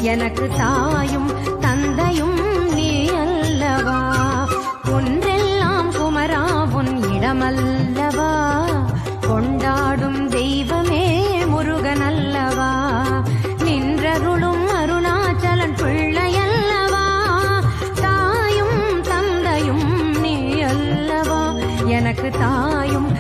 எனக்கு தாயும் தந்தையும் நீ அல்லவா. ஒன்றெல்லாம் குமரா உன் இடமல்லவா. கொண்டாடும் தெய்வமே முருகன் அல்லவா. நின்றருளும் அருணாச்சலன் பிள்ளையல்லவா. தாயும் தந்தையும் நீ அல்லவா. எனக்கு தாயும்